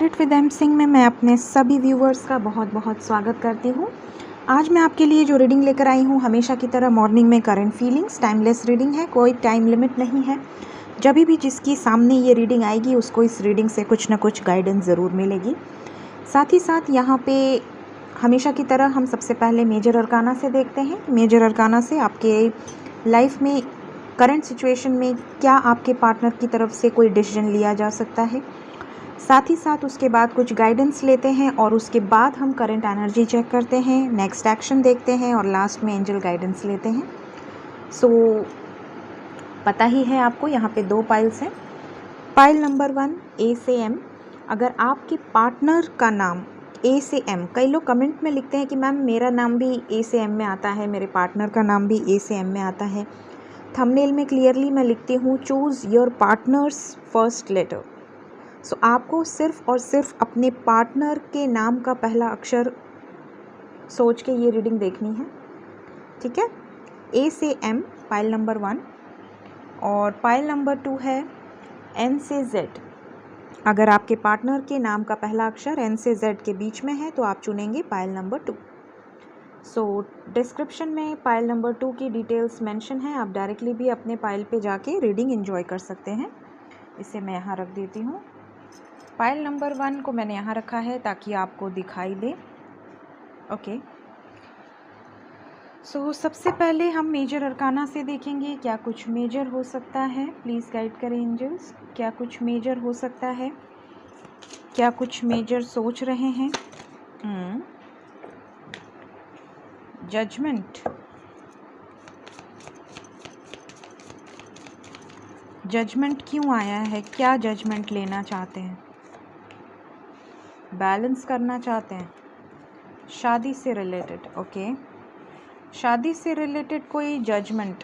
It with M Singh में मैं अपने सभी व्यूवर्स का बहुत बहुत स्वागत करती हूँ। आज मैं आपके लिए जो रीडिंग लेकर आई हूँ, हमेशा की तरह मॉर्निंग में करंट फीलिंग्स, टाइमलेस रीडिंग है, कोई टाइम लिमिट नहीं है। जब भी जिसकी सामने ये रीडिंग आएगी उसको इस रीडिंग से कुछ ना कुछ गाइडेंस ज़रूर मिलेगी। साथ ही साथ यहाँ पे हमेशा की तरह हम सबसे पहले मेजर अरकाना से देखते हैं। मेजर अरकाना से आपके लाइफ में करंट सिचुएशन में क्या आपके पार्टनर की तरफ से कोई डिसीजन लिया जा सकता है। साथ ही साथ उसके बाद कुछ गाइडेंस लेते हैं और उसके बाद हम करंट एनर्जी चेक करते हैं, नेक्स्ट एक्शन देखते हैं और लास्ट में एंजल गाइडेंस लेते हैं। सो पता ही है आपको, यहाँ पे 2 पाइल्स हैं। पाइल नंबर 1 ए से एम। अगर आपके पार्टनर का नाम ए से एम, कई लोग कमेंट में लिखते हैं कि मैम मेरा नाम भी ए से एम में आता है, मेरे पार्टनर का नाम भी ए से एम में आता है। थंबनेल में क्लियरली मैं लिखती हूँ choose your partners first letter. So आपको सिर्फ और सिर्फ अपने पार्टनर के नाम का पहला अक्षर सोच के ये रीडिंग देखनी है, ठीक है। ए से एम पाइल नंबर 1 और पाइल नंबर 2 है एन से जेड। अगर आपके पार्टनर के नाम का पहला अक्षर एन से जेड के बीच में है तो आप चुनेंगे पाइल नंबर 2। सो डिस्क्रिप्शन में पाइल नंबर 2 की डिटेल्स मेंशन है, आप डायरेक्टली भी अपने पाइल पे जाके रीडिंग एंजॉय कर सकते हैं। इसे मैं यहाँ रख देती हूँ। पाइल नंबर 1 को मैंने यहाँ रखा है ताकि आपको दिखाई दे। ओके, सो सबसे पहले हम मेजर अरकाना से देखेंगे क्या कुछ मेजर हो सकता है। प्लीज़ गाइड करें एंजल्स, क्या कुछ मेजर हो सकता है, क्या कुछ मेजर सोच रहे हैं। जजमेंट, जजमेंट क्यों आया है, क्या जजमेंट लेना चाहते हैं, बैलेंस करना चाहते हैं, शादी से रिलेटेड। ओके, शादी से रिलेटेड कोई जजमेंट,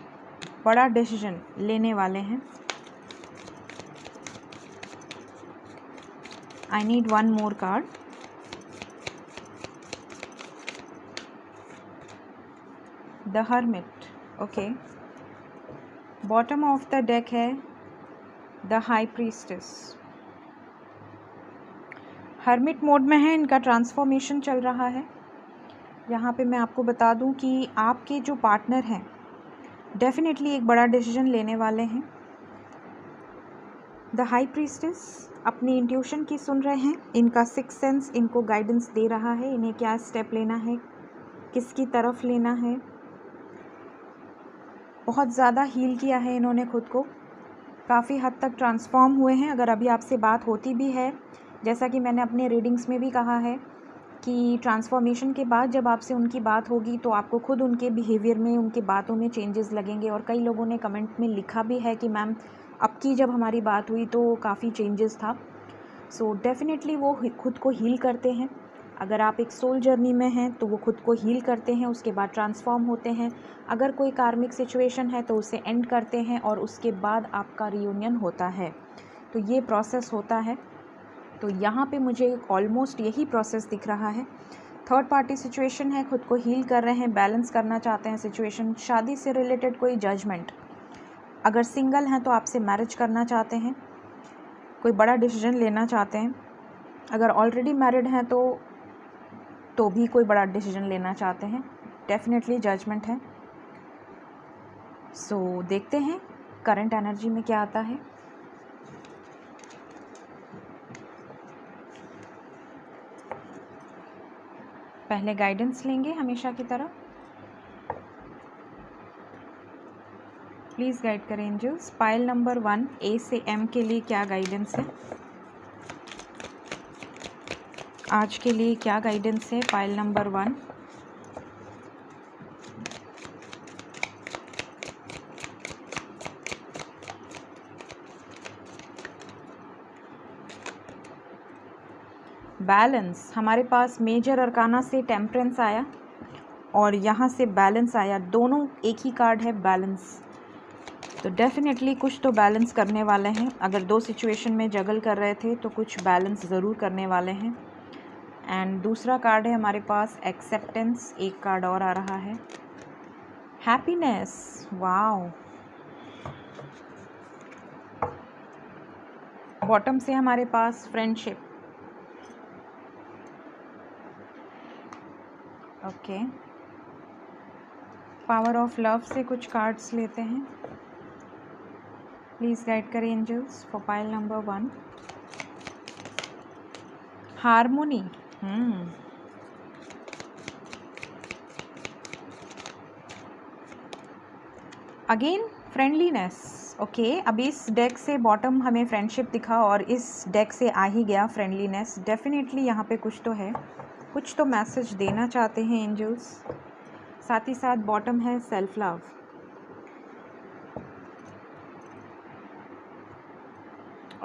बड़ा डिसीजन लेने वाले हैं। I need 1 more card. The hermit. Okay, bottom of the deck है the high priestess. Hermit mode में है, इनका ट्रांसफॉर्मेशन चल रहा है। यहाँ पे मैं आपको बता दूँ कि आपके जो पार्टनर हैं डेफिनेटली एक बड़ा डिसीजन लेने वाले हैं। द हाई प्रीस्टेस अपनी इंट्यूशन की सुन रहे हैं, इनका सिक्स सेंस इनको गाइडेंस दे रहा है इन्हें क्या स्टेप लेना है, किसकी तरफ लेना है। बहुत ज़्यादा हील किया है इन्होंने खुद को, काफ़ी हद तक ट्रांसफॉर्म हुए हैं। अगर अभी आपसे बात होती भी है, जैसा कि मैंने अपने रीडिंग्स में भी कहा है कि ट्रांसफॉर्मेशन के बाद जब आपसे उनकी बात होगी तो आपको खुद उनके बिहेवियर में, उनकी बातों में चेंजेस लगेंगे। और कई लोगों ने कमेंट में लिखा भी है कि मैम अब की जब हमारी बात हुई तो काफ़ी चेंजेस था। सो डेफिनेटली वो खुद को हील करते हैं। अगर आप एक सोल जर्नी में हैं तो वो खुद को हील करते हैं, उसके बाद ट्रांसफॉर्म होते हैं। अगर कोई कार्मिक सिचुएशन है तो उसे एंड करते हैं और उसके बाद आपका रियूनियन होता है। तो ये प्रोसेस होता है। तो यहाँ पे मुझे ऑलमोस्ट यही प्रोसेस दिख रहा है। थर्ड पार्टी सिचुएशन है, खुद को हील कर रहे हैं, बैलेंस करना चाहते हैं सिचुएशन। शादी से रिलेटेड कोई जजमेंट, अगर सिंगल हैं तो आपसे मैरिज करना चाहते हैं, कोई बड़ा डिसीजन लेना चाहते हैं। अगर ऑलरेडी मैरिड हैं तो भी कोई बड़ा डिसीजन लेना चाहते हैं। डेफिनेटली जजमेंट है। सो देखते हैं करंट एनर्जी में क्या आता है। पहले गाइडेंस लेंगे हमेशा की तरह। प्लीज़ गाइड करें एंजल्स। पाइल नंबर 1 ए से एम के लिए क्या गाइडेंस है, आज के लिए क्या गाइडेंस है। Pile number 1, balance. हमारे पास मेजर अरकाना से टेम्परेंस आया और यहाँ से बैलेंस आया, दोनों एक ही कार्ड है, बैलेंस। तो डेफिनेटली कुछ तो बैलेंस करने वाले हैं। अगर 2 सिचुएशन में जगल कर रहे थे तो कुछ बैलेंस ज़रूर करने वाले हैं। एंड दूसरा कार्ड है हमारे पास एक्सेप्टेंस, एक कार्ड और आ रहा है हैप्पीनेस। वाओ, बॉटम से हमारे पास friendship, okay, power of love से कुछ कार्ड्स लेते हैं। प्लीज़ गाइड करें angels for pile number 1। Harmony, again friendliness. Okay, अब इस डेक से बॉटम हमें फ्रेंडशिप दिखा और इस डेक से आ ही गया फ्रेंडलीनेस। डेफिनेटली यहाँ पे कुछ तो है, कुछ तो मैसेज देना चाहते हैं एंजल्स। साथ ही साथ बॉटम है सेल्फ लव।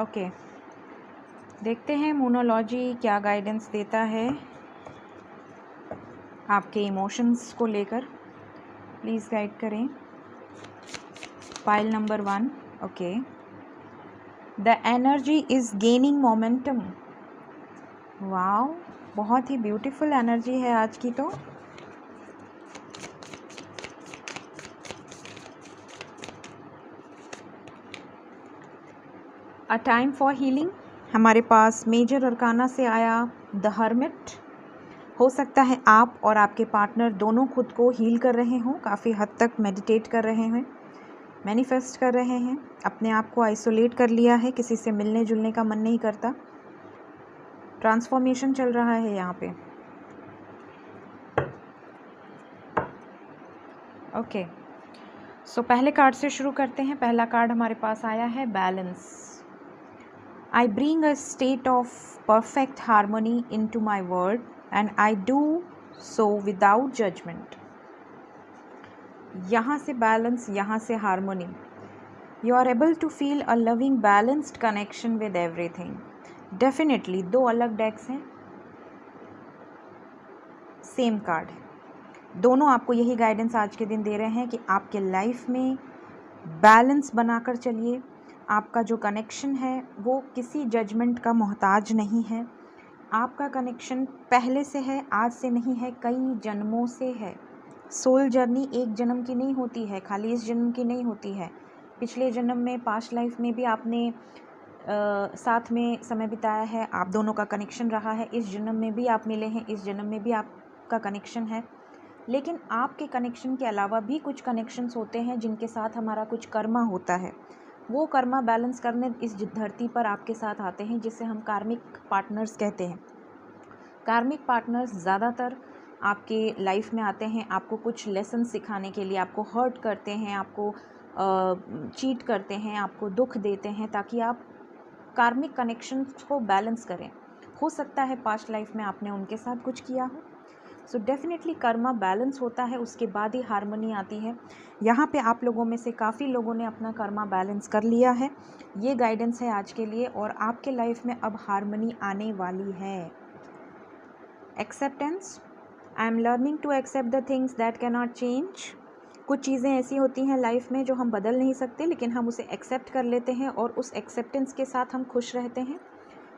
ओके, देखते हैं मोनोलॉजी क्या गाइडेंस देता है आपके इमोशंस को लेकर। प्लीज़ गाइड करें pile number 1। Okay, the energy is gaining momentum. Wow, बहुत ही ब्यूटीफुल एनर्जी है आज की। तो अ टाइम फॉर हीलिंग, हमारे पास मेजर अरकाना से आया द हर्मिट। हो सकता है आप और आपके पार्टनर दोनों खुद को हील कर रहे हों, काफ़ी हद तक मेडिटेट कर रहे हैं, मैनिफेस्ट कर रहे हैं, अपने आप को आइसोलेट कर लिया है, किसी से मिलने जुलने का मन नहीं करता। ट्रांसफॉर्मेशन चल रहा है यहाँ पे। ओके, सो पहले कार्ड से शुरू करते हैं। पहला कार्ड हमारे पास आया है balance. I bring a state of perfect harmony into my world and I do so without judgment. यहाँ से बैलेंस, यहाँ से harmony. You are able to feel a loving balanced connection with everything. Definitely दो अलग डेक्स हैं, same card है, दोनों आपको यही गाइडेंस आज के दिन दे रहे हैं कि आपके लाइफ में बैलेंस बनाकर चलिए। आपका जो कनेक्शन है वो किसी जजमेंट का मोहताज नहीं है। आपका कनेक्शन पहले से है, आज से नहीं है, कई जन्मों से है। सोल जर्नी एक जन्म की नहीं होती है, खाली इस जन्म की नहीं होती है। पिछले जन्म में, पास्ट लाइफ में भी आपने साथ में समय बिताया है, आप दोनों का कनेक्शन रहा है। इस जन्म में भी आप मिले हैं, इस जन्म में भी आपका कनेक्शन है। लेकिन आपके कनेक्शन के अलावा भी कुछ कनेक्शंस होते हैं जिनके साथ हमारा कुछ कर्मा होता है। वो कर्मा बैलेंस करने इस धरती पर आपके साथ आते हैं, जिसे हम कार्मिक पार्टनर्स कहते हैं। कार्मिक पार्टनर्स ज़्यादातर आपके लाइफ में आते हैं आपको कुछ लेसन सिखाने के लिए। आपको हर्ट करते हैं, आपको चीट करते हैं, आपको दुख देते हैं, ताकि आप कार्मिक कनेक्शंस को बैलेंस करें। हो सकता है पास्ट लाइफ में आपने उनके साथ कुछ किया हो। सो डेफिनेटली कर्मा बैलेंस होता है, उसके बाद ही हार्मनी आती है। यहाँ पे आप लोगों में से काफ़ी लोगों ने अपना कर्मा बैलेंस कर लिया है। ये गाइडेंस है आज के लिए, और आपके लाइफ में अब हार्मनी आने वाली है। Acceptance, I am learning to accept the things that can not change. कुछ चीज़ें ऐसी होती हैं लाइफ में जो हम बदल नहीं सकते, लेकिन हम उसे एक्सेप्ट कर लेते हैं और उस एक्सेप्टेंस के साथ हम खुश रहते हैं।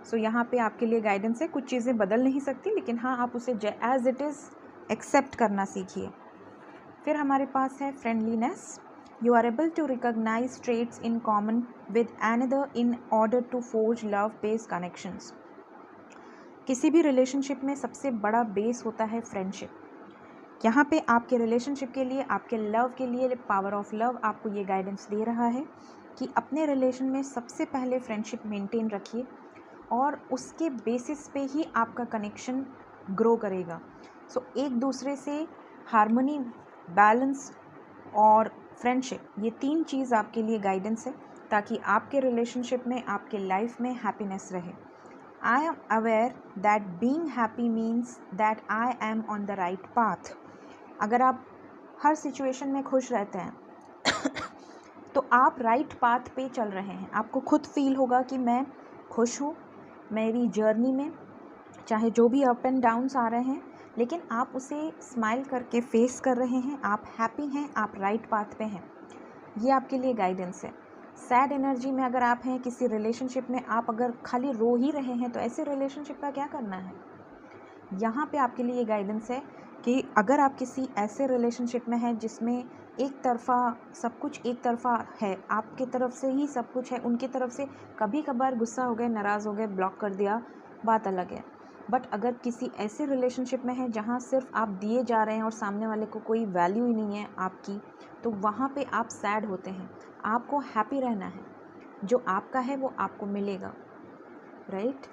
सो यहाँ पे आपके लिए गाइडेंस है, कुछ चीज़ें बदल नहीं सकती, लेकिन हाँ, आप उसे एज इट इज़ एक्सेप्ट करना सीखिए। फिर हमारे पास है friendliness. You are able to recognise traits in common with another in order to forge love based connections. किसी भी रिलेशनशिप में सबसे बड़ा बेस होता है फ्रेंडशिप। यहाँ पे आपके रिलेशनशिप के लिए, आपके लव के लिए, पावर ऑफ लव आपको ये गाइडेंस दे रहा है कि अपने रिलेशन में सबसे पहले फ्रेंडशिप मेंटेन रखिए, और उसके बेसिस पे ही आपका कनेक्शन ग्रो करेगा। सो एक दूसरे से हार्मनी, बैलेंस और फ्रेंडशिप, ये तीन चीज़ आपके लिए गाइडेंस है, ताकि आपके रिलेशनशिप में, आपके लाइफ में हैप्पीनेस रहे। I am aware that being happy means that I am on the right path. अगर आप हर सिचुएशन में खुश रहते हैं तो आप राइट पाथ पे चल रहे हैं। आपको खुद फील होगा कि मैं खुश हूँ मेरी जर्नी में, चाहे जो भी अप एंड डाउन्स आ रहे हैं, लेकिन आप उसे स्माइल करके फेस कर रहे हैं, आप हैप्पी हैं, आप राइट पाथ पे हैं। ये आपके लिए गाइडेंस है। सैड एनर्जी में अगर आप हैं, किसी रिलेशनशिप में आप अगर खाली रो ही रहे हैं, तो ऐसे रिलेशनशिप का क्या करना है। यहाँ पे आपके लिए ये गाइडेंस है कि अगर आप किसी ऐसे रिलेशनशिप में हैं जिसमें एक तरफ़ा सब कुछ, एक तरफ़ा है, आपकी तरफ से ही सब कुछ है, उनकी तरफ से कभी कभार गुस्सा हो गए, नाराज़ हो गए, ब्लॉक कर दिया, बात अलग है। बट अगर किसी ऐसे रिलेशनशिप में है जहाँ सिर्फ आप दिए जा रहे हैं और सामने वाले को कोई वैल्यू ही नहीं है आपकी, तो वहाँ पे आप सैड होते हैं। आपको हैप्पी रहना है, जो आपका है वो आपको मिलेगा, राइट।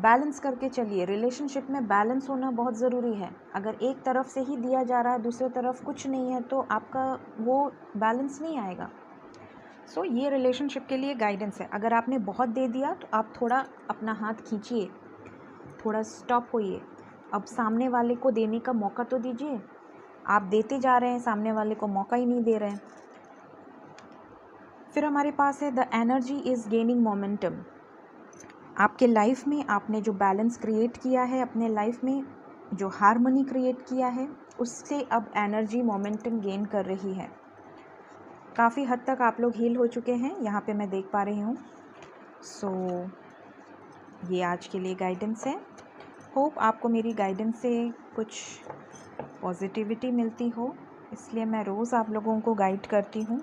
बैलेंस करके चलिए। रिलेशनशिप में बैलेंस होना बहुत ज़रूरी है। अगर एक तरफ से ही दिया जा रहा है, दूसरी तरफ कुछ नहीं है, तो आपका वो बैलेंस नहीं आएगा। सो ये रिलेशनशिप के लिए गाइडेंस है। अगर आपने बहुत दे दिया तो आप थोड़ा अपना हाथ खींचिए, थोड़ा स्टॉप होइए। अब सामने वाले को देने का मौका तो दीजिए। आप देते जा रहे हैं, सामने वाले को मौका ही नहीं दे रहे हैं। फिर हमारे पास है the energy is gaining momentum. आपके लाइफ में आपने जो बैलेंस क्रिएट किया है, अपने लाइफ में जो हार्मनी क्रिएट किया है, उससे अब एनर्जी मोमेंटम गेन कर रही है। काफ़ी हद तक आप लोग हील हो चुके हैं, यहाँ पे मैं देख पा रही हूँ। सो ये आज के लिए गाइडेंस है। होप आपको मेरी गाइडेंस से कुछ पॉजिटिविटी मिलती हो, इसलिए मैं रोज़ आप लोगों को गाइड करती हूँ।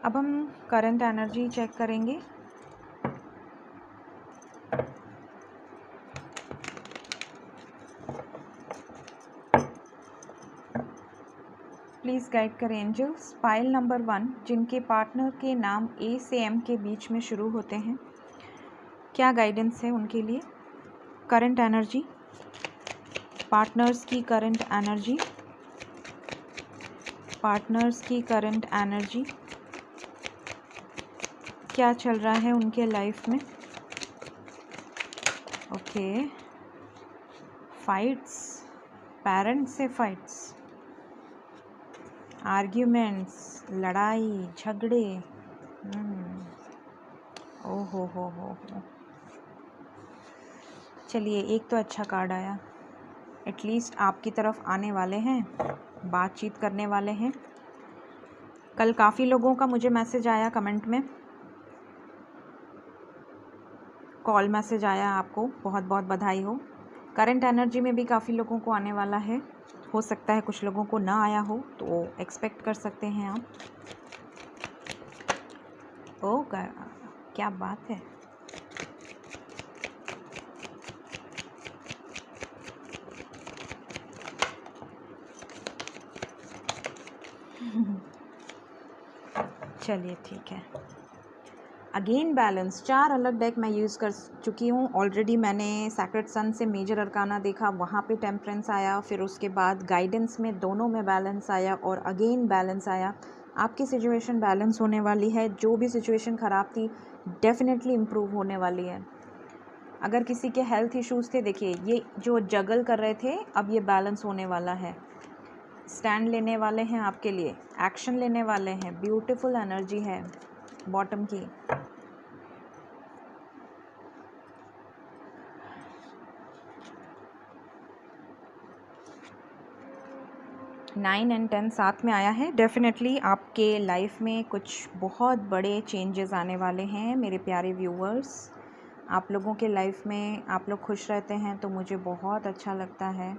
अब हम करंट एनर्जी चेक करेंगे। प्लीज़ गाइड करें एंजल्स। पाइल नंबर 1, जिनके पार्टनर के नाम ए से एम के बीच में शुरू होते हैं, क्या गाइडेंस है उनके लिए? करंट एनर्जी, पार्टनर्स की करंट एनर्जी, पार्टनर्स की करंट एनर्जी, क्या चल रहा है उनके लाइफ में? ओके, फाइट्स, पेरेंट्स से फाइट्स, आर्ग्यूमेंट्स, लड़ाई झगड़े। ओहो हो। चलिए, एक तो अच्छा कार्ड आया। एटलीस्ट आपकी तरफ आने वाले हैं, बातचीत करने वाले हैं। कल काफ़ी लोगों का मुझे मैसेज आया कमेंट में, कॉल मैसेज आया, आपको बहुत बहुत बधाई हो। करंट एनर्जी में भी काफ़ी लोगों को आने वाला है। हो सकता है कुछ लोगों को ना आया हो, तो एक्सपेक्ट कर सकते हैं आप। ओ क्या बात है। चलिए ठीक है। अगेन बैलेंस, 4 अलग डेक मैं यूज़ कर चुकी हूँ ऑलरेडी। मैंने सैक्रेड सन से मेजर अरकाना देखा, वहाँ पे टेम्परेंस आया, फिर उसके बाद गाइडेंस में दोनों में बैलेंस आया और अगेन बैलेंस आया। आपकी सिचुएशन बैलेंस होने वाली है। जो भी सिचुएशन ख़राब थी डेफिनेटली इम्प्रूव होने वाली है। अगर किसी के हेल्थ इश्यूज़ थे, देखिए ये जो जगल कर रहे थे, अब ये बैलेंस होने वाला है। स्टैंड लेने वाले हैं आपके लिए, एक्शन लेने वाले हैं। ब्यूटीफुल एनर्जी है बॉटम की। नाइन एंड 10 साथ में आया है। डेफिनेटली आपके लाइफ में कुछ बहुत बड़े चेंजेस आने वाले हैं मेरे प्यारे व्यूअर्स। आप लोगों के लाइफ में आप लोग खुश रहते हैं तो मुझे बहुत अच्छा लगता है।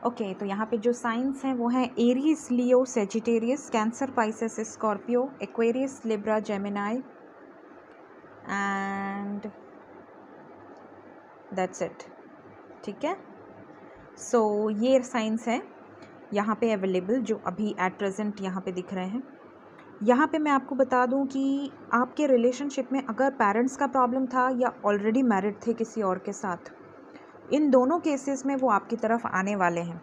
ओके, तो यहाँ पे जो साइंस हैं वो हैं Aries, Leo, Sagittarius, cancer, Pisces, Scorpio, Aquarius, Libra, Gemini and that's it. ठीक है, सो ये साइंस है यहाँ पे अवेलेबल, जो अभी एट प्रेजेंट यहाँ पे दिख रहे हैं। यहाँ पे मैं आपको बता दूँ कि आपके रिलेशनशिप में अगर पेरेंट्स का प्रॉब्लम था या ऑलरेडी मैरिड थे किसी और के साथ, इन दोनों केसेस में वो आपकी तरफ आने वाले हैं।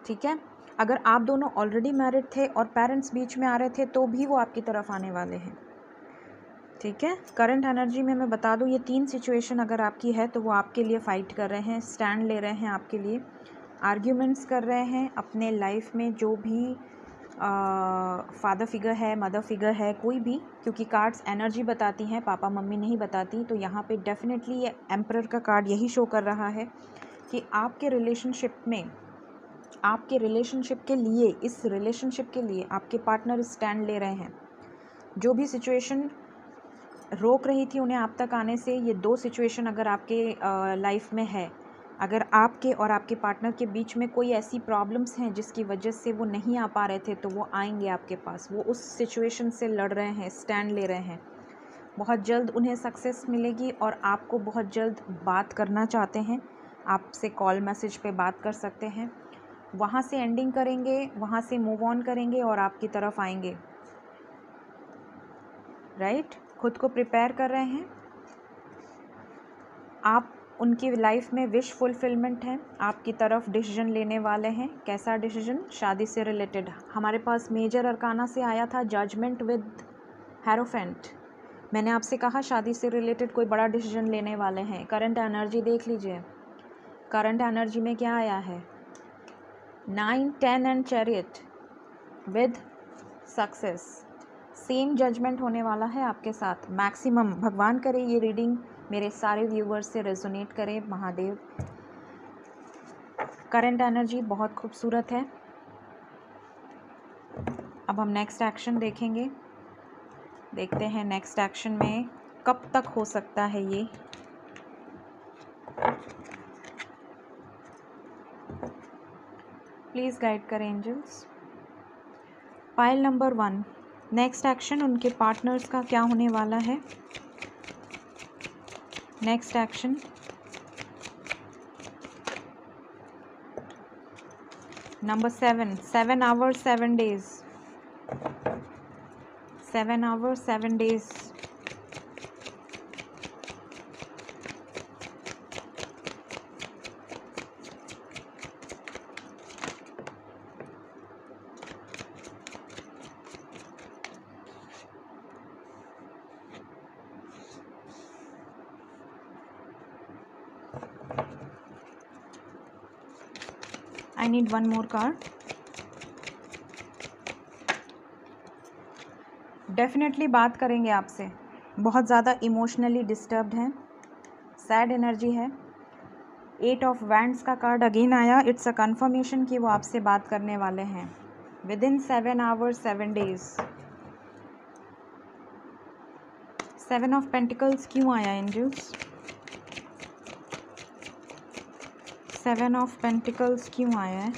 ठीक है, अगर आप दोनों ऑलरेडी मैरिड थे और पेरेंट्स बीच में आ रहे थे तो भी वो आपकी तरफ आने वाले हैं। ठीक है, करंट एनर्जी में मैं बता दूँ, ये 3 सिचुएशन अगर आपकी है तो वो आपके लिए फ़ाइट कर रहे हैं, स्टैंड ले रहे हैं आपके लिए, आर्ग्यूमेंट्स कर रहे हैं अपने लाइफ में। जो भी फादर फिगर है, मदर फिगर है, कोई भी, क्योंकि कार्ड्स एनर्जी बताती हैं, पापा मम्मी नहीं बताती। तो यहाँ पे डेफिनेटली ये एम्परर का कार्ड यही शो कर रहा है कि आपके रिलेशनशिप में, आपके रिलेशनशिप के लिए, इस रिलेशनशिप के लिए आपके पार्टनर स्टैंड ले रहे हैं। जो भी सिचुएशन रोक रही थी उन्हें आप तक आने से, ये 2 सिचुएशन अगर आपके लाइफ में है, अगर आपके और आपके पार्टनर के बीच में कोई ऐसी प्रॉब्लम्स हैं जिसकी वजह से वो नहीं आ पा रहे थे, तो वो आएंगे आपके पास। वो उस सिचुएशन से लड़ रहे हैं, स्टैंड ले रहे हैं। बहुत जल्द उन्हें सक्सेस मिलेगी और आपको बहुत जल्द बात करना चाहते हैं, आपसे कॉल मैसेज पे बात कर सकते हैं। वहाँ से एंडिंग करेंगे, वहाँ से मूव ऑन करेंगे और आपकी तरफ आएंगे, राइट। खुद को प्रिपेयर कर रहे हैं आप। उनकी लाइफ में विश फुलफिलमेंट है, आपकी तरफ डिसीजन लेने वाले हैं। कैसा डिसीजन? शादी से रिलेटेड। हमारे पास मेजर अरकाना से आया था जजमेंट विद हेरोफेंट। मैंने आपसे कहा शादी से रिलेटेड कोई बड़ा डिसीजन लेने वाले हैं। करंट एनर्जी देख लीजिए, करंट एनर्जी में क्या आया है? 9, 10 and chariot with success. Same judgment होने वाला है आपके साथ मैक्सिमम। भगवान करे ये रीडिंग मेरे सारे व्यूवर्स से रेजोनेट करे, महादेव। करंट एनर्जी बहुत खूबसूरत है। अब हम नेक्स्ट एक्शन देखेंगे। देखते हैं नेक्स्ट एक्शन में कब तक हो सकता है ये। प्लीज़ गाइड करें angels. Pile number 1, next action उनके पार्टनर्स का क्या होने वाला है? Next action number 7, 7 hours 7 days, 7 hours 7 days। I need one more card। Definitely बात करेंगे आपसे। बहुत ज़्यादा इमोशनली डिस्टर्ब्ड हैं, सैड एनर्जी है। 8 ऑफ वैंड्स का कार्ड अगेन आया। इट्स अ कन्फर्मेशन कि वो आपसे बात करने वाले हैं with in 7 hours 7 days। 7 of pentacles क्यों आया एंजल्स? 7 ऑफ पेंटिकल्स क्यों आया है?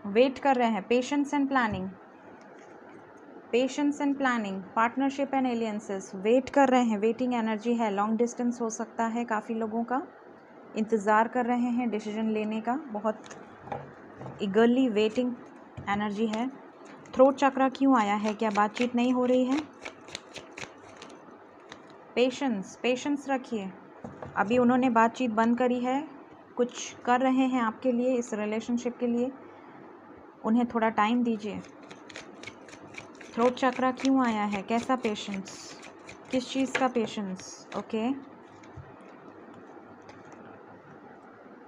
वेट कर रहे हैं, patience and planning, patience and planning, partnership and alliances. Wait कर रहे हैं, वेटिंग एनर्जी है। लॉन्ग डिस्टेंस हो सकता है, काफ़ी लोगों का इंतज़ार कर रहे हैं डिसीजन लेने का। बहुत ईगरली वेटिंग एनर्जी है। थ्रोट चक्रा क्यों आया है? क्या बातचीत नहीं हो रही है? पेशेंस, पेशेंस रखिए। अभी उन्होंने बातचीत बंद करी है, कुछ कर रहे हैं आपके लिए, इस रिलेशनशिप के लिए। उन्हें थोड़ा टाइम दीजिए। थ्रोट चक्रा क्यों आया है? कैसा पेशेंस? किस चीज़ का पेशेंस? ओके।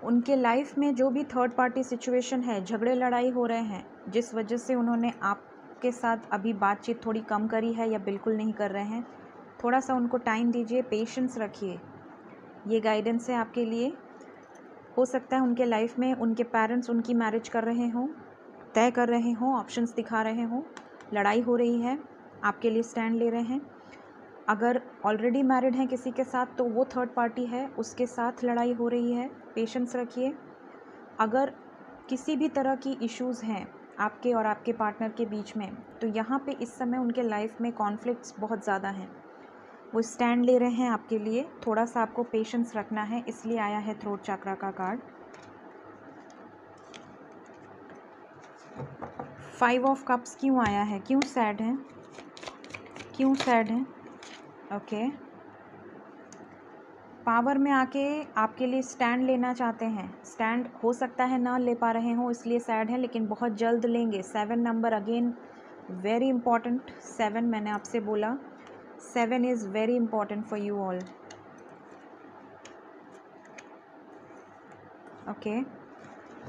उनके लाइफ में जो भी थर्ड पार्टी सिचुएशन है, झगड़े लड़ाई हो रहे हैं, जिस वजह से उन्होंने आपके साथ अभी बातचीत थोड़ी कम करी है या बिल्कुल नहीं कर रहे हैं, थोड़ा सा उनको टाइम दीजिए, पेशेंस रखिए। ये गाइडेंस है आपके लिए। हो सकता है उनके लाइफ में उनके पेरेंट्स उनकी मैरिज कर रहे हों, तय कर रहे हों, ऑप्शंस दिखा रहे हों, लड़ाई हो रही है, आपके लिए स्टैंड ले रहे हैं। अगर ऑलरेडी मैरिड हैं किसी के साथ तो वो थर्ड पार्टी है, उसके साथ लड़ाई हो रही है, पेशेंस रखिए। अगर किसी भी तरह की इश्यूज़ हैं आपके और आपके पार्टनर के बीच में, तो यहाँ पे इस समय उनके लाइफ में कॉन्फ्लिक्ट्स बहुत ज़्यादा हैं। वो स्टैंड ले रहे हैं आपके लिए, थोड़ा सा आपको पेशेंस रखना है, इसलिए आया है थ्रोट चक्रा का कार्ड। 5 ऑफ कप्स क्यों आया है? क्यों सैड हैं? क्यों सैड हैं? ओके। पावर में आके आपके लिए स्टैंड लेना चाहते हैं। स्टैंड हो सकता है ना ले पा रहे हों, इसलिए सैड है, लेकिन बहुत जल्द लेंगे। 7 नंबर अगेन वेरी इंपॉर्टेंट। 7 मैंने आपसे बोला, 7 is very important for you all. Okay.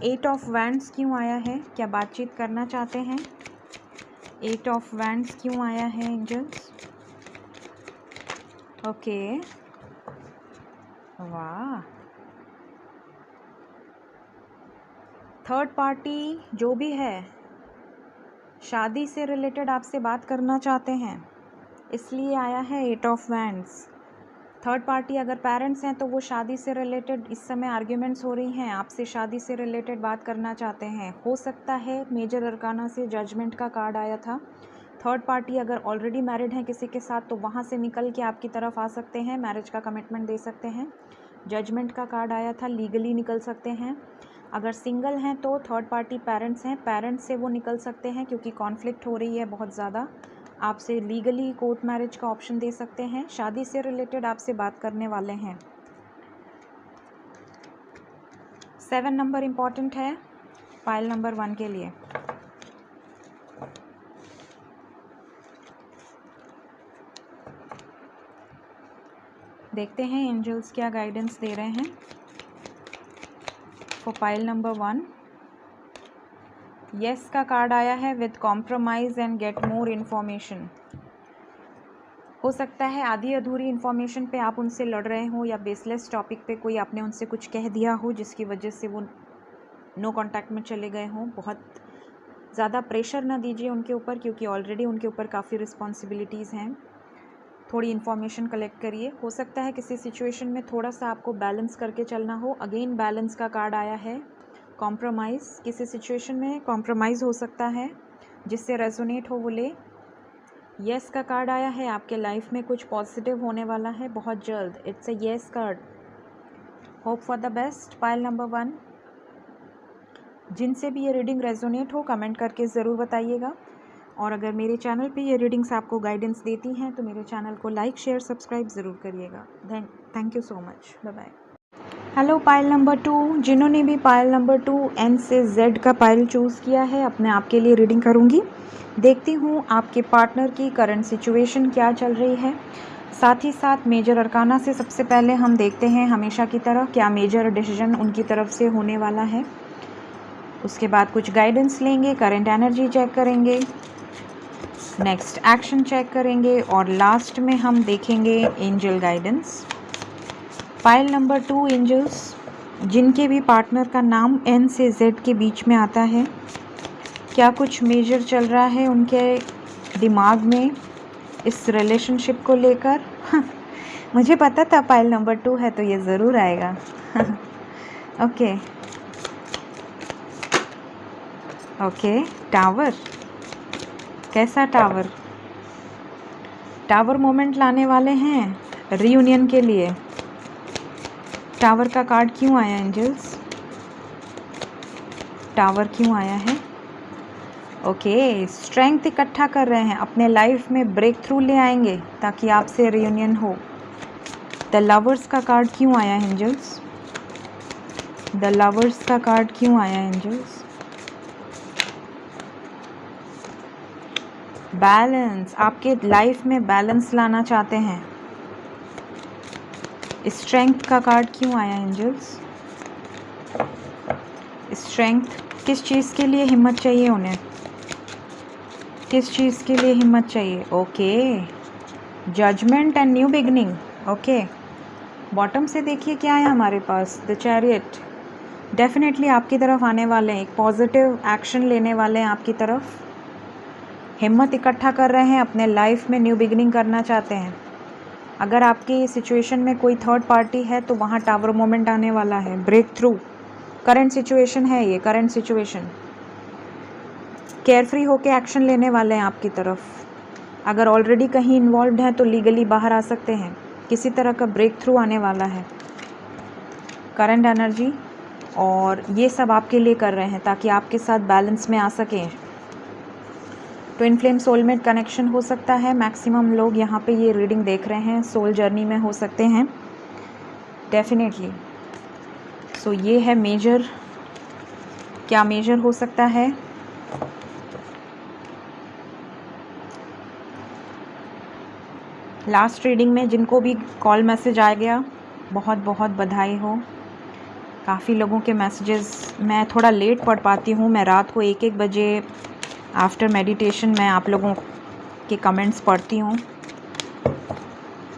8 of wands क्यों आया है? क्या बातचीत करना चाहते हैं? 8 ऑफ वैंड्स क्यों आया है एंजल्स? ओके, वाह। थर्ड पार्टी जो भी है शादी से रिलेटेड आपसे बात करना चाहते हैं, इसलिए आया है 8 ऑफ वैंड्स। थर्ड पार्टी अगर पेरेंट्स हैं तो वो शादी से रिलेटेड इस समय आर्ग्यूमेंट्स हो रही हैं, आपसे शादी से रिलेटेड बात करना चाहते हैं। हो सकता है मेजर अरकाना से जजमेंट का कार्ड आया था। थर्ड पार्टी अगर ऑलरेडी मैरिड हैं किसी के साथ तो वहाँ से निकल के आपकी तरफ आ सकते हैं, मैरिज का कमिटमेंट दे सकते हैं। जजमेंट का कार्ड आया था, लीगली निकल सकते हैं। अगर सिंगल हैं तो थर्ड पार्टी पेरेंट्स हैं, पेरेंट्स से वो निकल सकते हैं क्योंकि कॉन्फ्लिक्ट हो रही है बहुत ज़्यादा। आपसे लीगली कोर्ट मैरिज का ऑप्शन दे सकते हैं। शादी से रिलेटेड आपसे बात करने वाले हैं। 7 नंबर इम्पॉर्टेंट है पाइल नंबर 1 के लिए। देखते हैं एंजल्स क्या गाइडेंस दे रहे हैं फॉर पाइल नंबर 1। यस का कार्ड आया है with compromise and get more information. हो सकता है आधी अधूरी इन्फॉर्मेशन पे आप उनसे लड़ रहे हो या बेसलेस टॉपिक पे कोई आपने उनसे कुछ कह दिया हो जिसकी वजह से वो नो कांटेक्ट में चले गए हों। बहुत ज़्यादा प्रेशर ना दीजिए उनके ऊपर क्योंकि ऑलरेडी उनके ऊपर काफ़ी रिस्पॉन्सिबिलिटीज़ हैं। थोड़ी इन्फॉर्मेशन कलेक्ट करिए। हो सकता है किसी सिचुएशन में थोड़ा सा आपको बैलेंस करके चलना हो। अगेन बैलेंस का कार्ड आया है। कॉम्प्रोमाइज़, किसी सिचुएशन में कॉम्प्रोमाइज़ हो सकता है, जिससे रेजोनेट हो वो ले। येस का कार्ड आया है, आपके लाइफ में कुछ पॉजिटिव होने वाला है बहुत जल्द। It's a yes card. Hope for the best pile number 1। जिनसे भी ये रीडिंग रेजोनेट हो कमेंट करके ज़रूर बताइएगा। और अगर मेरे चैनल पे ये रीडिंग्स आपको गाइडेंस देती हैं तो मेरे चैनल को लाइक शेयर सब्सक्राइब ज़रूर करिएगा। Thank you so much. Bye bye. Hello pile number 2, जिन्होंने भी पाइल नंबर 2 एन से जेड का पाइल चूज़ किया है, अपने आपके लिए रीडिंग करूँगी। देखती हूँ आपके पार्टनर की करंट सिचुएशन क्या चल रही है। साथ ही साथ मेजर अरकाना से सबसे पहले हम देखते हैं हमेशा की तरह क्या मेजर डिसीजन उनकी तरफ से होने वाला है। उसके बाद कुछ गाइडेंस लेंगे, करंट एनर्जी चेक करेंगे, नेक्स्ट एक्शन चेक करेंगे और लास्ट में हम देखेंगे angel guidance. Pile number 2 angels, जिनके भी पार्टनर का नाम एन से जेड के बीच में आता है, क्या कुछ मेजर चल रहा है उनके दिमाग में इस रिलेशनशिप को लेकर। मुझे पता था पाइल नंबर 2 है तो ये ज़रूर आएगा। Okay okay, tower. कैसा टावर? टावर मोमेंट लाने वाले हैं रीयूनियन के लिए। टावर का कार्ड क्यों आया एंजल्स? टावर क्यों आया है? ओके, स्ट्रेंथ इकट्ठा कर रहे हैं, अपने लाइफ में ब्रेक थ्रू ले आएंगे ताकि आपसे रियूनियन हो। द लवर्स का कार्ड क्यों आया एंजल्स? द लवर्स का कार्ड क्यों आया एंजल्स? बैलेंस, आपके लाइफ में बैलेंस लाना चाहते हैं। स्ट्रेंथ का कार्ड क्यों आया एंजल्स? स्ट्रेंथ, किस चीज़ के लिए हिम्मत चाहिए उन्हें? किस चीज़ के लिए हिम्मत चाहिए? Okay, judgment and new beginning. Okay, bottom से देखिए क्या है हमारे पास। द चैरियट, डेफिनेटली आपकी तरफ आने वाले हैं, एक पॉजिटिव एक्शन लेने वाले हैं आपकी तरफ। हिम्मत इकट्ठा कर रहे हैं, अपने लाइफ में न्यू बिगनिंग करना चाहते हैं। अगर आपकी सिचुएशन में कोई थर्ड पार्टी है तो वहाँ टावर मोमेंट आने वाला है, ब्रेक थ्रू। करंट सिचुएशन है ये, करंट सिचुएशन। केयरफ्री होके एक्शन लेने वाले हैं आपकी तरफ। अगर ऑलरेडी कहीं इन्वॉल्व हैं तो लीगली बाहर आ सकते हैं। किसी तरह का ब्रेक थ्रू आने वाला है। करंट एनर्जी और ये सब आपके लिए कर रहे हैं ताकि आपके साथ बैलेंस में आ सकें। ट्विन फ्लेम सोलमेट कनेक्शन हो सकता है। मैक्सिमम लोग यहाँ पे ये रीडिंग देख रहे हैं सोल जर्नी में हो सकते हैं डेफिनेटली। सो ये है मेजर। क्या मेजर हो सकता है? लास्ट रीडिंग में जिनको भी कॉल मैसेज आ गया, बहुत बहुत बधाई हो। काफ़ी लोगों के मैसेजेस मैं थोड़ा लेट पढ़ पाती हूँ। मैं रात को 1-1 बजे आफ्टर मेडिटेशन मैं आप लोगों के कमेंट्स पढ़ती हूँ।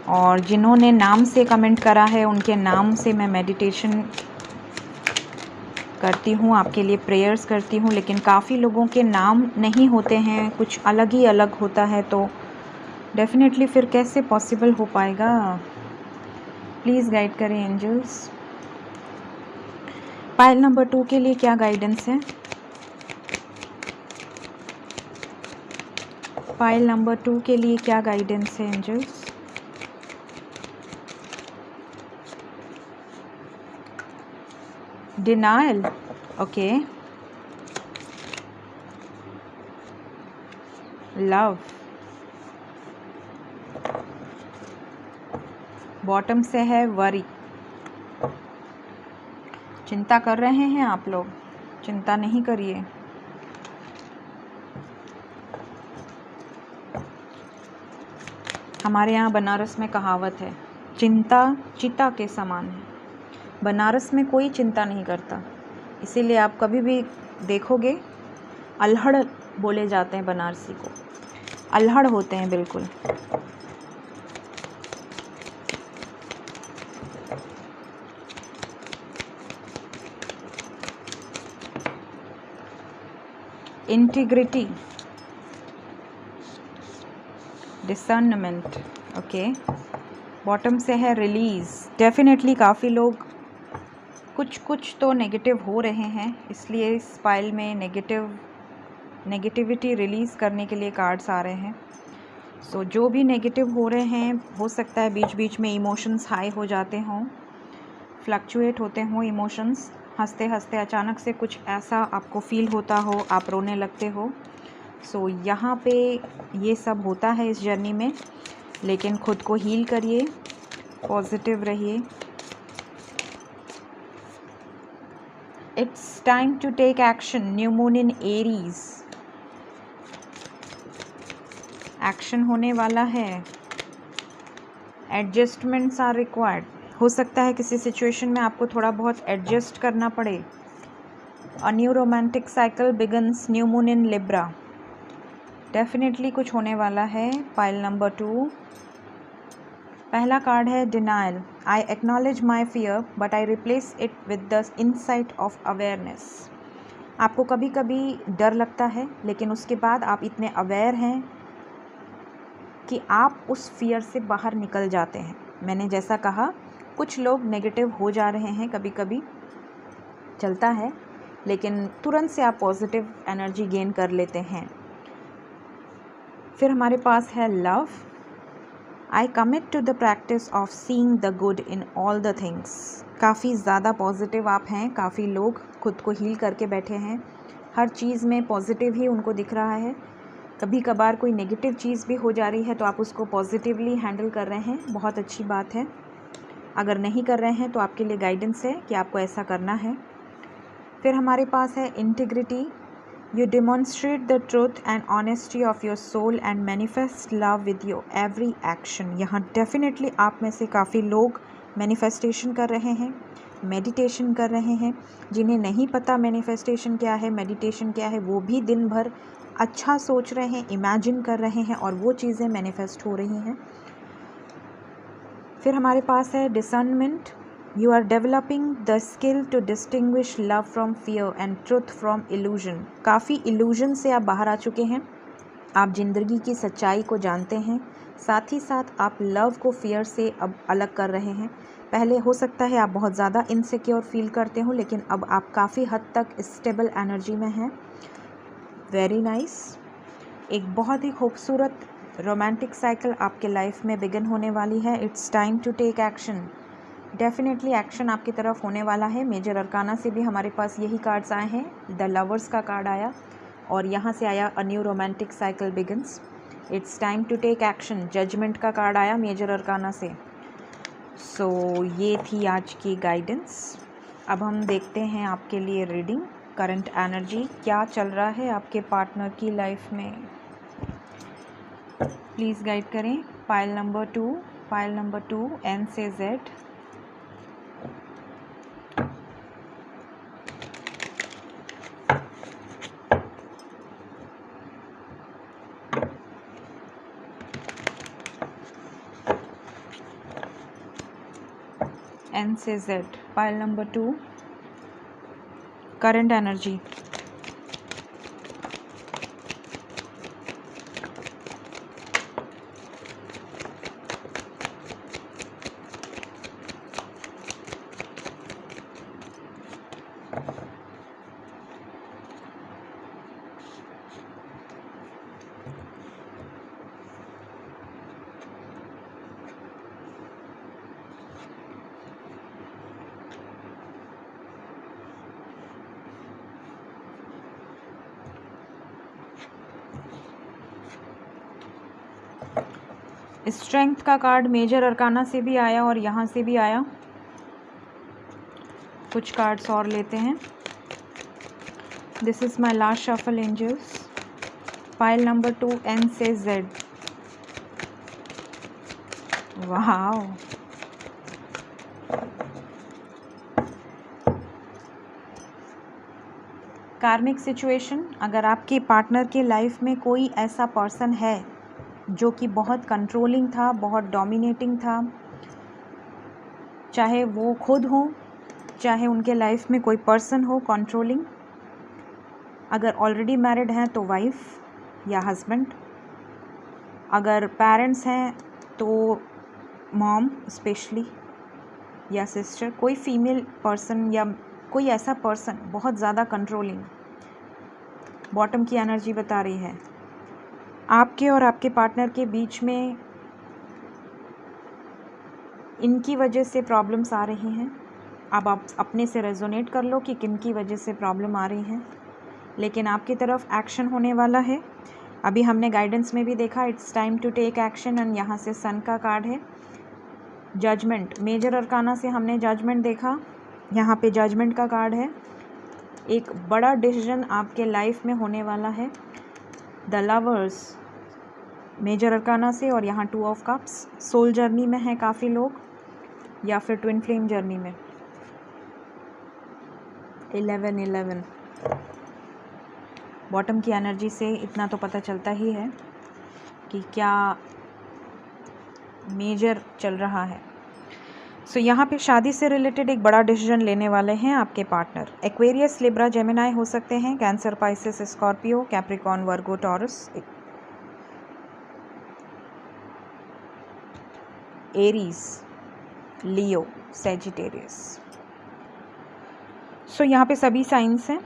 और जिन्होंने नाम से कमेंट करा है उनके नाम से मैं मेडिटेशन करती हूँ, आपके लिए प्रेयर्स करती हूँ। लेकिन काफ़ी लोगों के नाम नहीं होते हैं, कुछ अलग ही अलग होता है, तो डेफिनेटली फिर कैसे पॉसिबल हो पाएगा। प्लीज़ गाइड करें एंजल्स। पाइल नंबर 2 के लिए क्या गाइडेंस है? पाइल नंबर 2 के लिए क्या गाइडेंस है angels? Denial, okay. Love, bottom से है वरी। चिंता कर रहे हैं आप लोग, चिंता नहीं करिए। हमारे यहाँ बनारस में कहावत है, चिंता चिता के समान है। बनारस में कोई चिंता नहीं करता, इसीलिए आप कभी भी देखोगे अल्हड़ बोले जाते हैं बनारसी को, अल्हड़ होते हैं बिल्कुल। Integrity, discernment, okay. बॉटम से है रिलीज़। डेफिनेटली काफ़ी लोग कुछ तो नेगेटिव हो रहे हैं, इसलिए इस पाइल में नेगेटिविटी रिलीज़ करने के लिए कार्ड्स आ रहे हैं। सो जो भी नेगेटिव हो रहे हैं, हो सकता है बीच बीच में इमोशंस हाई हो जाते हों, फ्लक्चुएट होते हों इमोशंस। हंसते हंसते अचानक से कुछ ऐसा आपको फील होता हो, आप रोने लगते हो। सो यहाँ पे ये सब होता है इस जर्नी में, लेकिन खुद को हील करिए, पॉजिटिव रहिए। It's time to take action, new moon in Aries. Action होने वाला है, एडजस्टमेंट्स आर रिक्वायर्ड। हो सकता है किसी सिचुएशन में आपको थोड़ा बहुत एडजस्ट करना पड़े। अ new romantic cycle begins, new moon इन लिब्रा। डेफिनेटली कुछ होने वाला है। पाइल नंबर 2, पहला कार्ड है denial. I acknowledge my fear but I replace it with the insight of awareness. आपको कभी कभी डर लगता है, लेकिन उसके बाद आप इतने अवेयर हैं कि आप उस फियर से बाहर निकल जाते हैं। मैंने जैसा कहा, कुछ लोग नेगेटिव हो जा रहे हैं, कभी कभी चलता है, लेकिन तुरंत से आप पॉजिटिव एनर्जी गेन कर लेते हैं। फिर हमारे पास है love. I commit to the practice of seeing the good in all the things. काफ़ी ज़्यादा पॉजिटिव आप हैं, काफ़ी लोग खुद को हील करके बैठे हैं, हर चीज़ में पॉजिटिव ही उनको दिख रहा है। कभी कभार कोई नेगेटिव चीज़ भी हो जा रही है तो आप उसको पॉजिटिवली हैंडल कर रहे हैं, बहुत अच्छी बात है। अगर नहीं कर रहे हैं तो आपके लिए गाइडेंस है कि आपको ऐसा करना है। फिर हमारे पास है integrity. You demonstrate the truth and honesty of your soul and manifest love with your every action। यहाँ डेफिनेटली आप में से काफ़ी लोग मैनिफेस्टेशन कर रहे हैं, मेडिटेशन कर रहे हैं। जिन्हें नहीं पता मैनिफेस्टेशन क्या है, मेडिटेशन क्या है, वो भी दिन भर अच्छा सोच रहे हैं, इमेजिन कर रहे हैं और वो चीज़ें मैनिफेस्ट हो रही हैं। फिर हमारे पास है discernment. You are developing the skill to distinguish love from fear and truth from illusion। काफ़ी illusion से आप बाहर आ चुके हैं, आप ज़िंदगी की सच्चाई को जानते हैं, साथ ही साथ आप लव को fear से अब अलग कर रहे हैं। पहले हो सकता है आप बहुत ज़्यादा इनसिक्योर फील करते हो, लेकिन अब आप काफ़ी हद तक स्टेबल एनर्जी में हैं। Very nice. एक बहुत ही खूबसूरत रोमांटिक साइकिल आपके लाइफ में बिगिन होने वाली है। It's time to take action. Definitely action आपकी तरफ होने वाला है। मेजर अरकाना से भी हमारे पास यही कार्ड्स आए हैं। द लवर्स का कार्ड आया और यहाँ से आया a new romantic cycle begins. It's time to take action. Judgment का कार्ड आया मेजर अरकाना से। सो ये थी आज की गाइडेंस। अब हम देखते हैं आपके लिए रीडिंग। करंट एनर्जी क्या चल रहा है आपके पार्टनर की लाइफ में, प्लीज़ गाइड करें। पाइल नंबर 2 एन से जेड। एन से Z. Pile number 2, current energy. Strength का कार्ड मेजर अरकाना से भी आया और यहाँ से भी आया। कुछ कार्ड्स और लेते हैं। This is my last shuffle angels. Pile number 2 N से Z। Wow, karmic situation. अगर आपके पार्टनर के लाइफ में कोई ऐसा पर्सन है जो कि बहुत कंट्रोलिंग था, बहुत डोमिनेटिंग था, चाहे वो खुद हो, चाहे उनके लाइफ में कोई पर्सन हो कंट्रोलिंग। अगर ऑलरेडी मैरिड हैं तो वाइफ या हस्बैंड, अगर पेरेंट्स हैं तो मॉम स्पेशली या सिस्टर, कोई फीमेल पर्सन या कोई ऐसा पर्सन बहुत ज़्यादा कंट्रोलिंग। बॉटम की एनर्जी बता रही है आपके और आपके पार्टनर के बीच में इनकी वजह से प्रॉब्लम्स आ रही हैं। अब आप अपने से रेजोनेट कर लो कि किन की वजह से प्रॉब्लम आ रही है, लेकिन आपकी तरफ एक्शन होने वाला है। अभी हमने गाइडेंस में भी देखा it's time to take action, and यहाँ से सन का कार्ड है। जजमेंट, मेजर अरकाना से हमने जजमेंट देखा, यहाँ पे जजमेंट का कार्ड है। एक बड़ा डिसीजन आपके लाइफ में होने वाला है। द लवर्स, मेजर अरकाना से, और यहाँ 2 ऑफ कप्स। सोल जर्नी में है काफ़ी लोग, या फिर ट्विन फ्लेम जर्नी में। 11 बॉटम की एनर्जी से इतना तो पता चलता ही है कि क्या मेजर चल रहा है। सो यहाँ पे शादी से रिलेटेड एक बड़ा डिसीजन लेने वाले हैं आपके पार्टनर। एक्वेरियस, लिब्रा, जेमिनाई हो सकते हैं, कैंसर, पाइसेस, स्कॉर्पियो, कैप्रिकॉर्न, वर्गो, टॉरस, एरीज, लियो, सेजिटेरियस। सो यहाँ पे सभी साइंस हैं।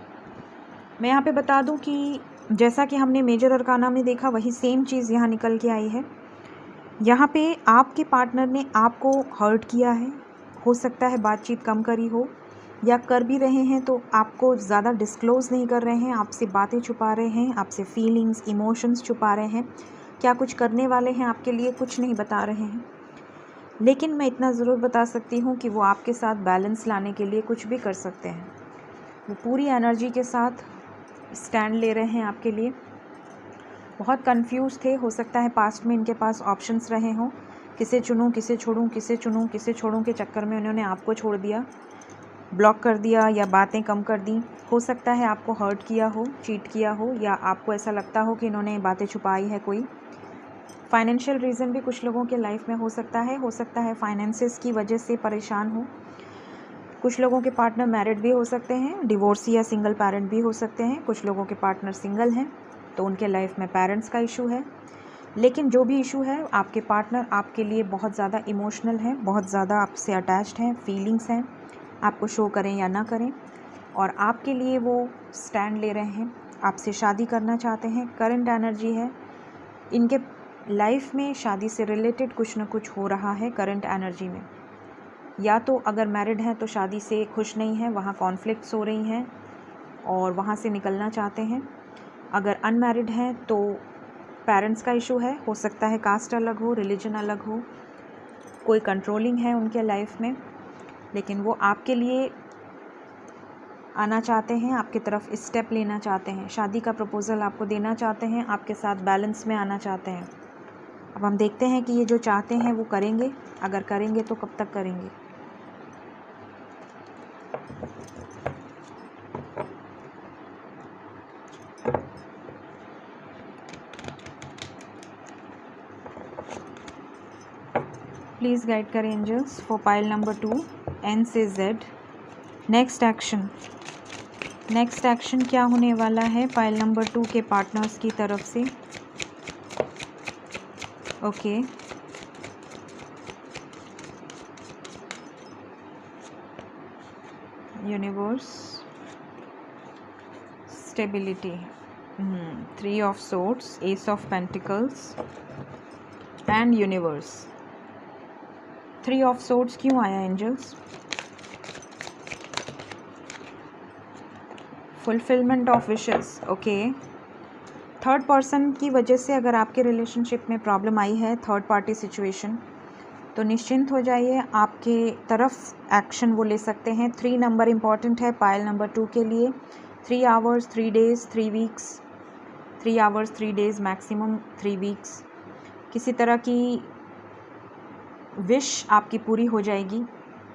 मैं यहाँ पे बता दूँ कि जैसा कि हमने मेजर अरकाना में देखा वही सेम चीज़ यहाँ निकल के आई है। यहाँ पे आपके पार्टनर ने आपको हर्ट किया है, हो सकता है बातचीत कम करी हो, या कर भी रहे हैं तो आपको ज़्यादा डिस्क्लोज़ नहीं कर रहे हैं, आपसे बातें छुपा रहे हैं, आपसे फीलिंग्स, इमोशंस छुपा रहे हैं, क्या कुछ करने वाले हैं आपके लिए कुछ नहीं बता रहे हैं। लेकिन मैं इतना ज़रूर बता सकती हूँ कि वो आपके साथ बैलेंस लाने के लिए कुछ भी कर सकते हैं। वो पूरी एनर्जी के साथ स्टैंड ले रहे हैं आपके लिए। बहुत कंफ्यूज थे, हो सकता है पास्ट में इनके पास ऑप्शंस रहे हों, किसे चुनूं, किसे छोड़ूं, किसे चुनूं, किसे छोड़ूं के चक्कर में उन्होंने आपको छोड़ दिया, ब्लॉक कर दिया या बातें कम कर दी। हो सकता है आपको हर्ट किया हो, चीट किया हो, या आपको ऐसा लगता हो कि इन्होंने बातें छुपाई है कोई। फाइनेंशियल रीज़न भी कुछ लोगों के लाइफ में हो सकता है फाइनेंसेस की वजह से परेशान हो। कुछ लोगों के पार्टनर मैरिड भी हो सकते हैं, डिवोर्सी या सिंगल पेरेंट भी हो सकते हैं। कुछ लोगों के पार्टनर सिंगल हैं तो उनके लाइफ में पेरेंट्स का इशू है। लेकिन जो भी इशू है, आपके पार्टनर आपके लिए बहुत ज़्यादा इमोशनल हैं, बहुत ज़्यादा आपसे अटैच्ड हैं, फीलिंग्स हैं, आपको शो करें या ना करें, और आपके लिए वो स्टैंड ले रहे हैं, आपसे शादी करना चाहते हैं। करंट एनर्जी है इनके लाइफ में शादी से रिलेटेड कुछ ना कुछ हो रहा है करंट एनर्जी में। या तो अगर मैरिड हैं तो शादी से खुश नहीं हैं, वहाँ कॉन्फ्लिक्ट्स हो रही हैं और वहाँ से निकलना चाहते हैं। अगर अनमैरिड हैं तो पेरेंट्स का इशू है, हो सकता है कास्ट अलग हो, रिलीजन अलग हो, कोई कंट्रोलिंग है उनके लाइफ में, लेकिन वो आपके लिए आना चाहते हैं, आपकी तरफ स्टेप लेना चाहते हैं, शादी का प्रपोज़ल आपको देना चाहते हैं, आपके साथ बैलेंस में आना चाहते हैं। अब हम देखते हैं कि ये जो चाहते हैं वो करेंगे। अगर करेंगे तो कब तक करेंगे। प्लीज़ गाइड करें angels for pile number 2 N से Z। नेक्स्ट एक्शन क्या होने वाला है पाइल नंबर 2 के पार्टनर्स की तरफ से। Okay, universe, stability, 3 of swords, ace of pentacles and universe. 3 of swords क्यों आया angels? Fulfilment of wishes. Okay, third person की वजह से अगर आपके रिलेशनशिप में प्रॉब्लम आई है, थर्ड पार्टी सिचुएशन, तो निश्चिंत हो जाइए, आपके तरफ एक्शन वो ले सकते हैं। 3 नंबर इम्पॉर्टेंट है पायल नंबर 2 के लिए। 3 hours 3 days 3 weeks, 3 hours 3 days maximum 3 weeks. किसी तरह की विश आपकी पूरी हो जाएगी।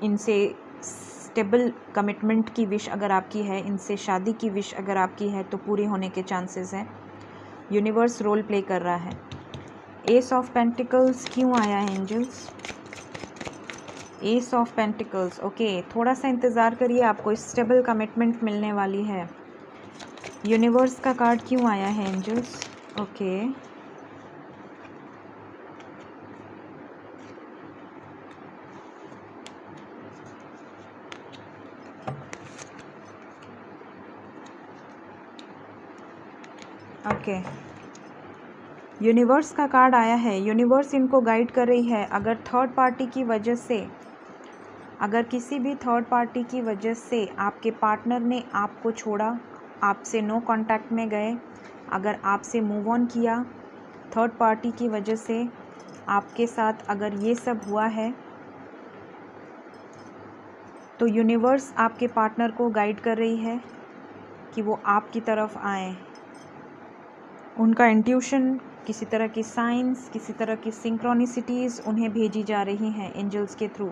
इनसे स्टेबल कमिटमेंट की विश अगर आपकी है, इनसे शादी की विश अगर आपकी है, तो पूरी होने के चांसेस हैं। यूनिवर्स रोल प्ले कर रहा है। एस ऑफ पेंटिकल्स क्यों आया है angels? Ace of pentacles, okay, थोड़ा सा इंतज़ार करिए, आपको स्टेबल कमिटमेंट मिलने वाली है। यूनिवर्स का कार्ड क्यों आया है एंजल्स? ओके, ओके, यूनिवर्स का कार्ड आया है। यूनिवर्स इनको गाइड कर रही है। अगर थर्ड पार्टी की वजह से, अगर किसी भी थर्ड पार्टी की वजह से आपके पार्टनर ने आपको छोड़ा, आपसे नो कांटेक्ट में गए, अगर आपसे मूव ऑन किया, थर्ड पार्टी की वजह से आपके साथ अगर ये सब हुआ है, तो यूनिवर्स आपके पार्टनर को गाइड कर रही है कि वो आपकी तरफ आए। उनका इंट्यूशन, किसी तरह की साइंस, किसी तरह की सिंक्रोनिसिटीज़ उन्हें भेजी जा रही हैं एंजल्स के थ्रू।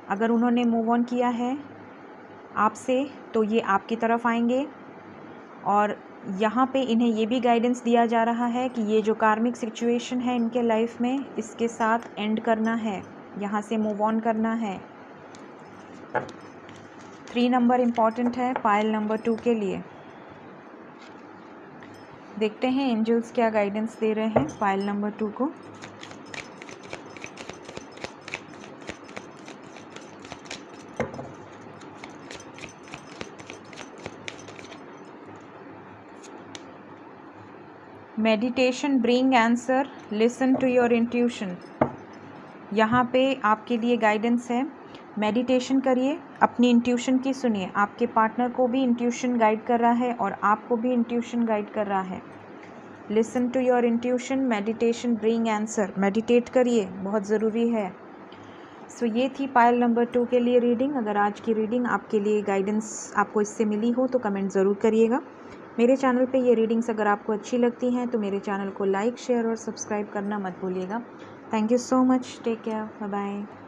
अगर उन्होंने मूव ऑन किया है आपसे, तो ये आपकी तरफ आएंगे। और यहाँ पे इन्हें ये भी गाइडेंस दिया जा रहा है कि ये जो कार्मिक सिचुएशन है इनके लाइफ में, इसके साथ एंड करना है, यहाँ से मूव ऑन करना है। 3 नंबर इम्पॉर्टेंट है पायल नंबर 2 के लिए। देखते हैं एंजल्स क्या गाइडेंस दे रहे हैं पायल नंबर 2 को। Meditation bring answer, listen to your intuition. यहाँ पे आपके लिए गाइडेंस है, मेडिटेशन करिए, अपनी इंट्यूशन की सुनिए। आपके पार्टनर को भी इंट्यूशन गाइड कर रहा है और आपको भी इंट्यूशन गाइड कर रहा है। Listen to your intuition, meditation bring answer. Meditate करिए, बहुत ज़रूरी है। सो ये थी पायल नंबर 2 के लिए रीडिंग। अगर आज की रीडिंग आपके लिए गाइडेंस आपको इससे मिली हो तो कमेंट ज़रूर करिएगा। मेरे चैनल पे ये रीडिंग्स अगर आपको अच्छी लगती हैं तो मेरे चैनल को लाइक, शेयर और सब्सक्राइब करना मत भूलिएगा। Thank you so much, take care, bye bye.